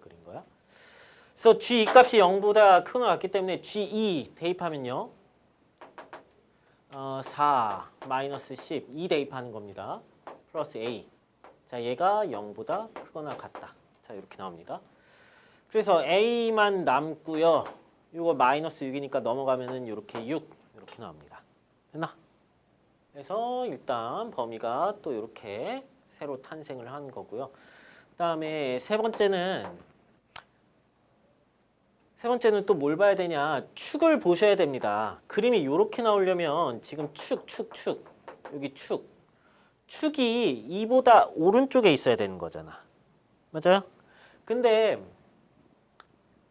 그린 거야. 그래서 G2 값이 0보다 크거나 같기 때문에 G2 대입하면요. 4 마이너스 10 2 대입하는 겁니다. 플러스 A. 자, 얘가 0보다 크거나 같다. 자, 이렇게 나옵니다. 그래서 A만 남고요. 이거 마이너스 6이니까 넘어가면은 이렇게 6 이렇게 나옵니다. 됐나? 그래서 일단 범위가 또 이렇게 새로 탄생을 한 거고요. 그다음에 세 번째는 세 번째는 또 뭘 봐야 되냐? 축을 보셔야 됩니다. 그림이 이렇게 나오려면 지금 축. 여기 축. 축이 2보다 오른쪽에 있어야 되는 거잖아. 맞아요? 근데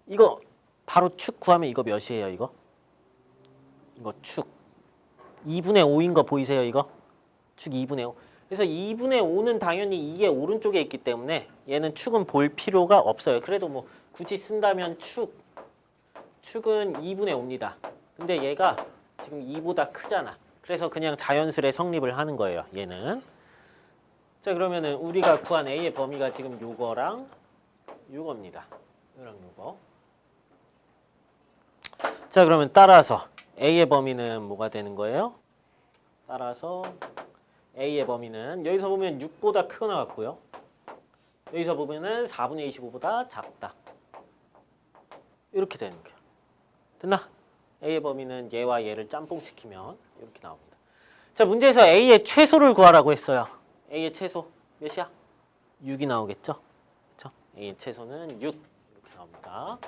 이거 바로 축 구하면 이거 몇이에요, 이거? 이거 축. 2분의 5인 거 보이세요, 이거? 축 2분의 5. 그래서 2분의 5는 당연히 이게 오른쪽에 있기 때문에 얘는 축은 볼 필요가 없어요. 그래도 뭐 굳이 쓴다면 축은 2분의 5입니다. 근데 얘가 지금 2보다 크잖아. 그래서 그냥 자연스레 성립을 하는 거예요, 얘는. 자, 그러면은 우리가 구한 A의 범위가 지금 요거랑 요겁니다. 요거랑 요거. 자, 그러면 따라서 A의 범위는 뭐가 되는 거예요? 따라서 A의 범위는 여기서 보면 6보다 크거나 같고요. 여기서 보면은 4분의 25보다 작다. 이렇게 되는 거예요. 됐나? A의 범위는 얘와 얘를 짬뽕시키면 이렇게 나옵니다. 자, 문제에서 A의 최소를 구하라고 했어요. A의 최소 몇이야? 6이 나오겠죠? 그렇죠? A의 최소는 6 이렇게 나옵니다.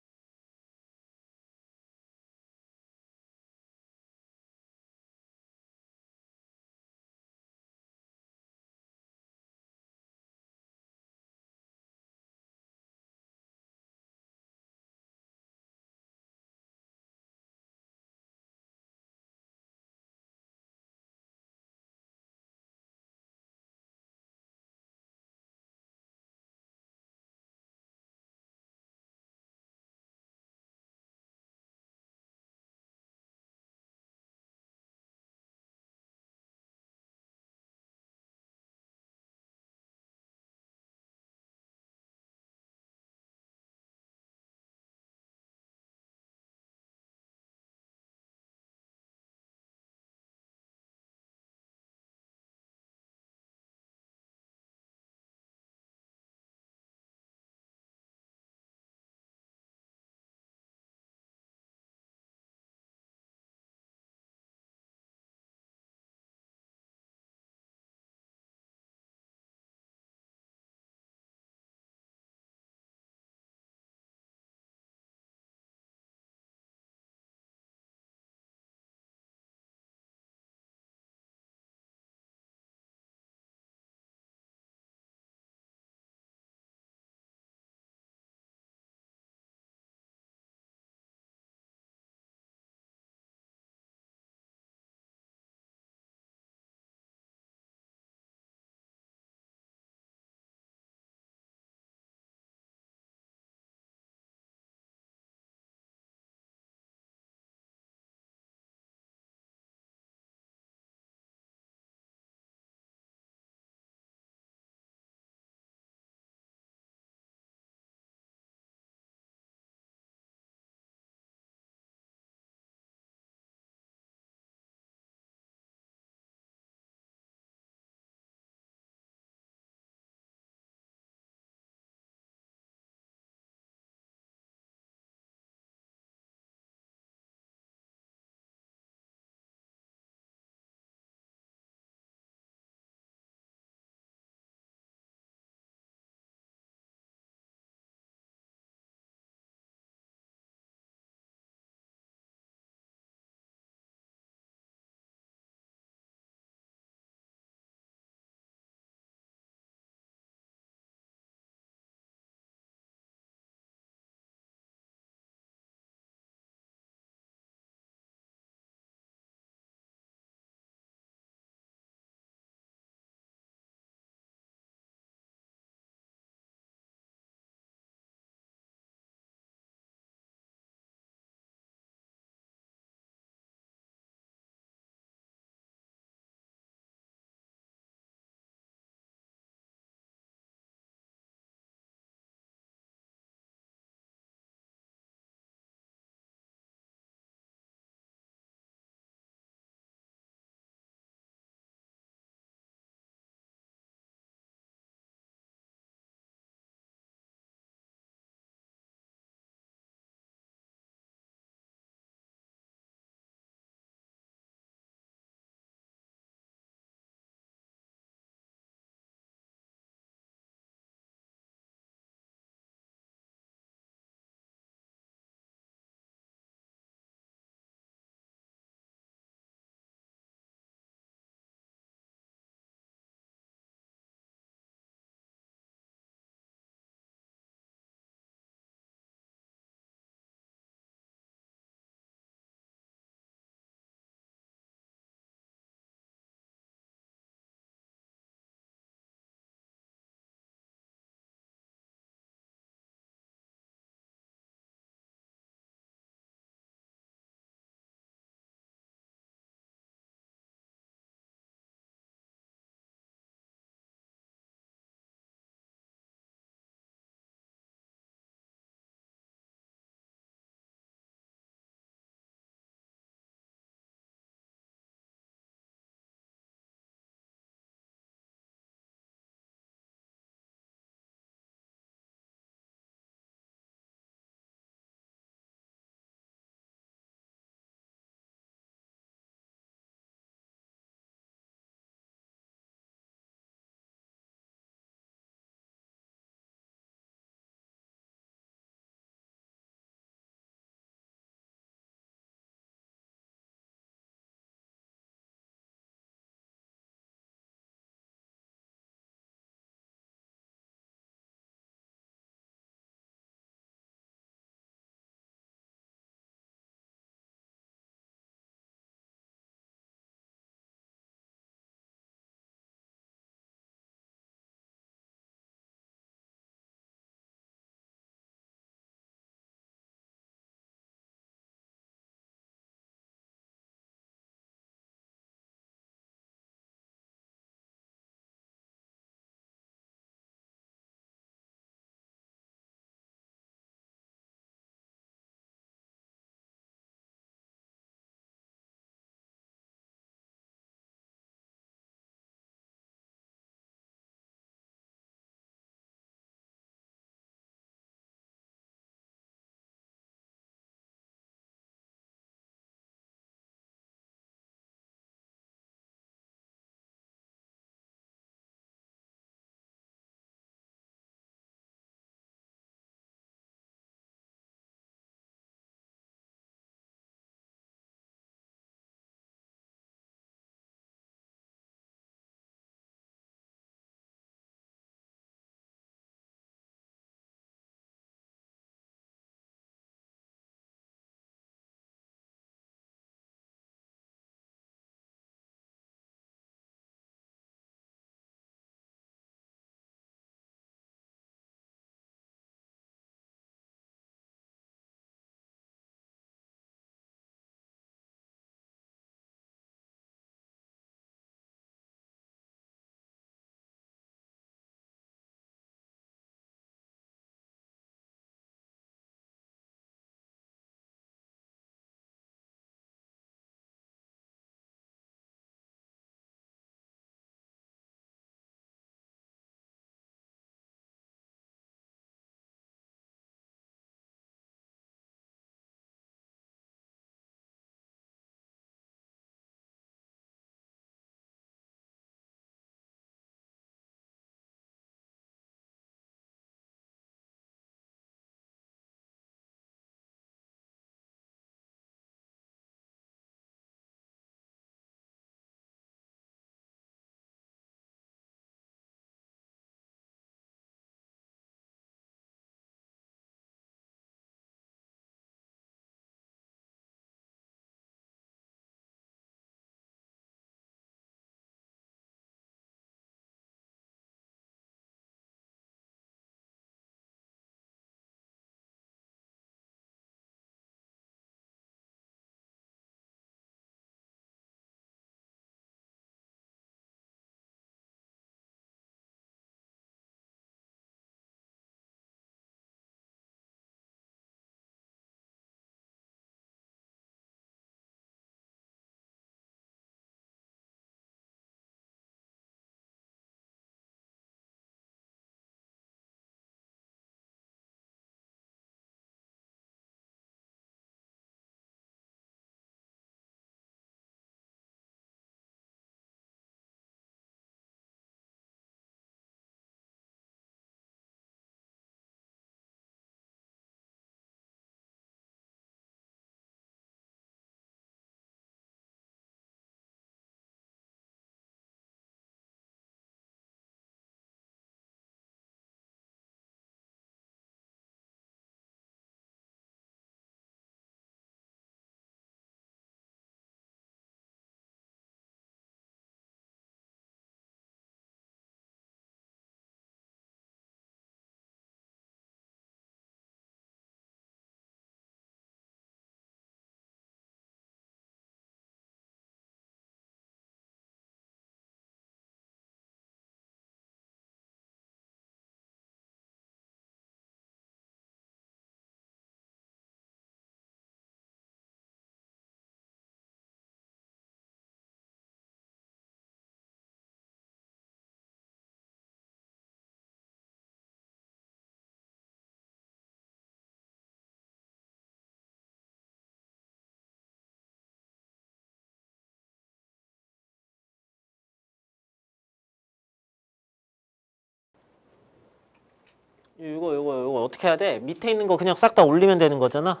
이거 어떻게 해야 돼? 밑에 있는 거 그냥 싹 다 올리면 되는 거잖아.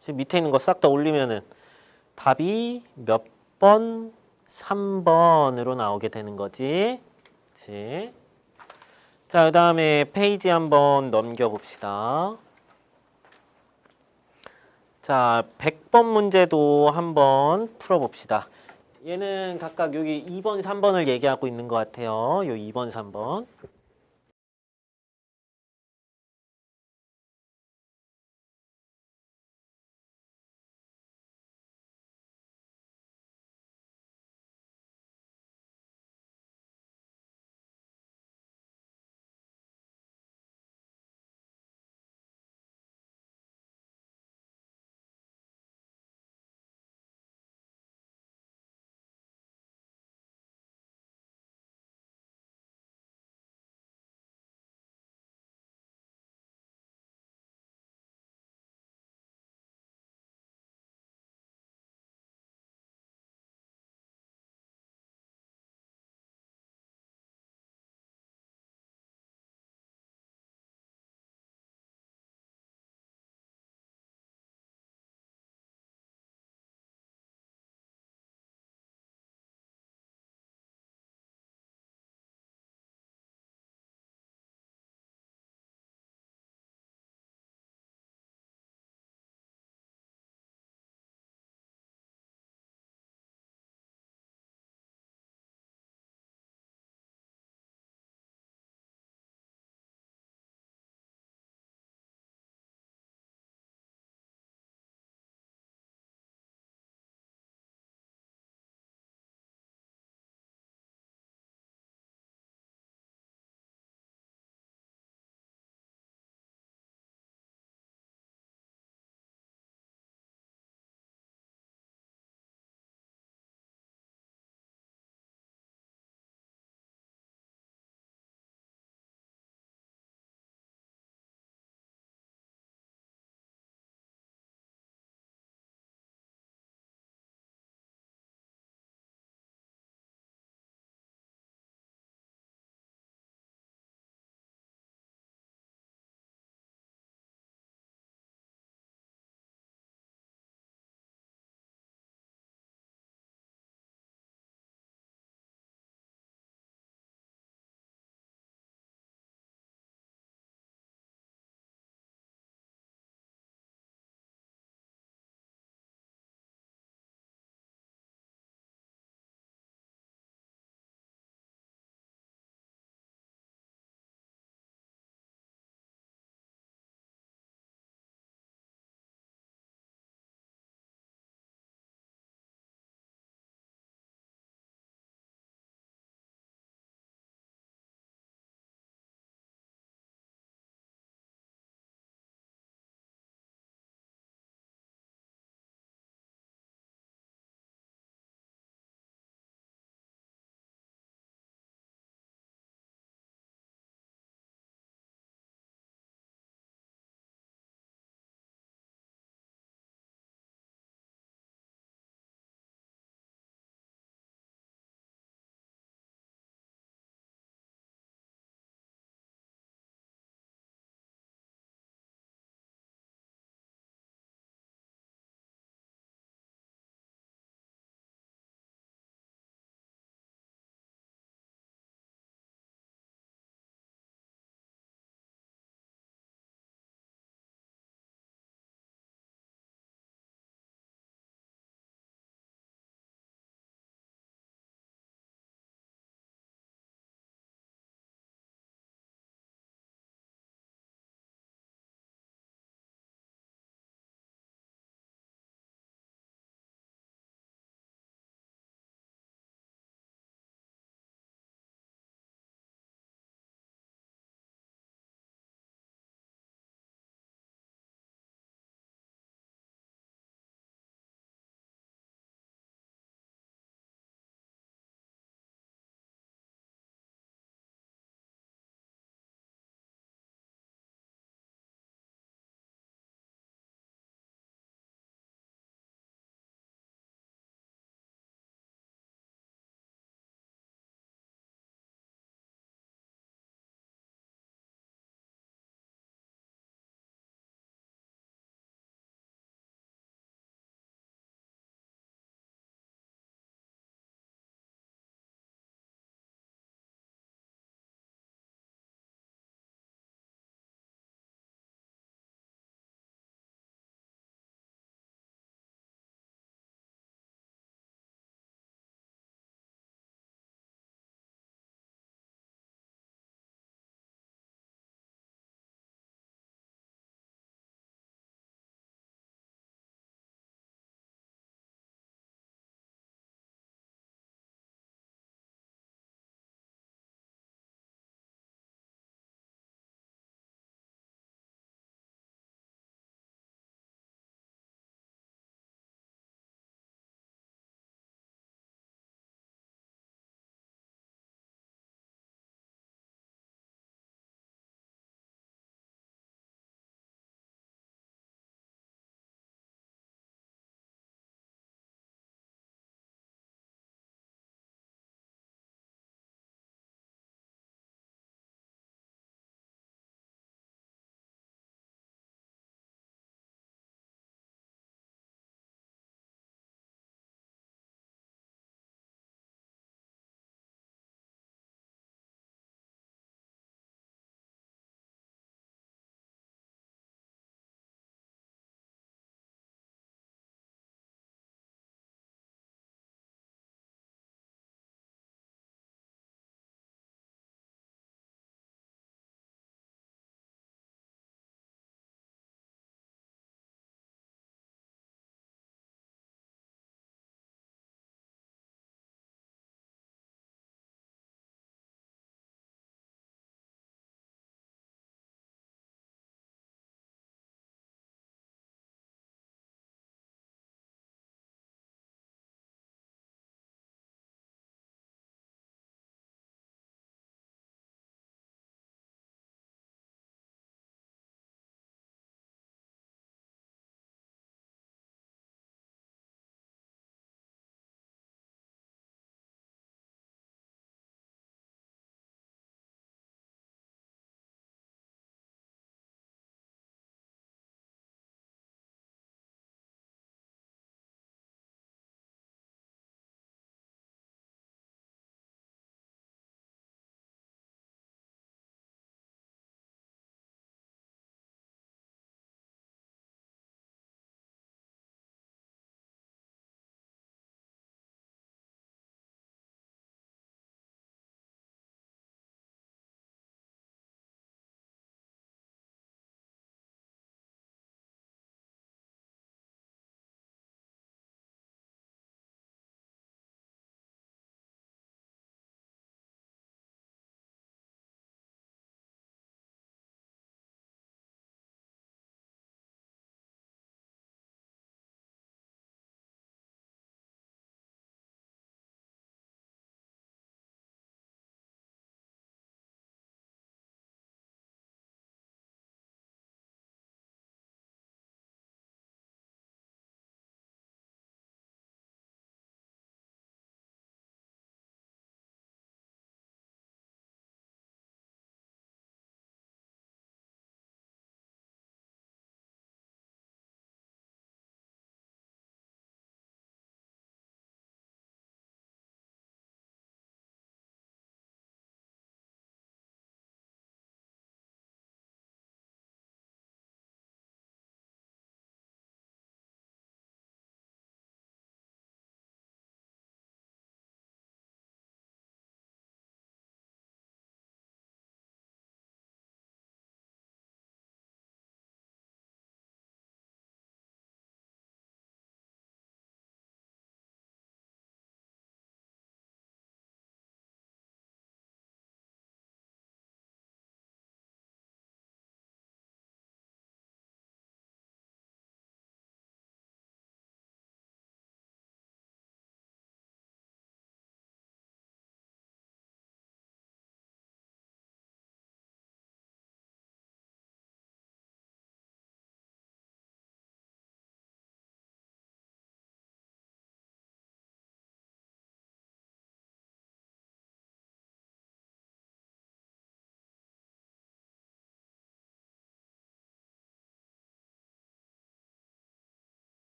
지금 밑에 있는 거 싹 다 올리면은 답이 몇 번? 3번으로 나오게 되는 거지. 그치? 자, 그 다음에 페이지 한번 넘겨봅시다. 자, 100번 문제도 한번 풀어봅시다. 얘는 각각 여기 2번, 3번을 얘기하고 있는 것 같아요. 요 2번, 3번.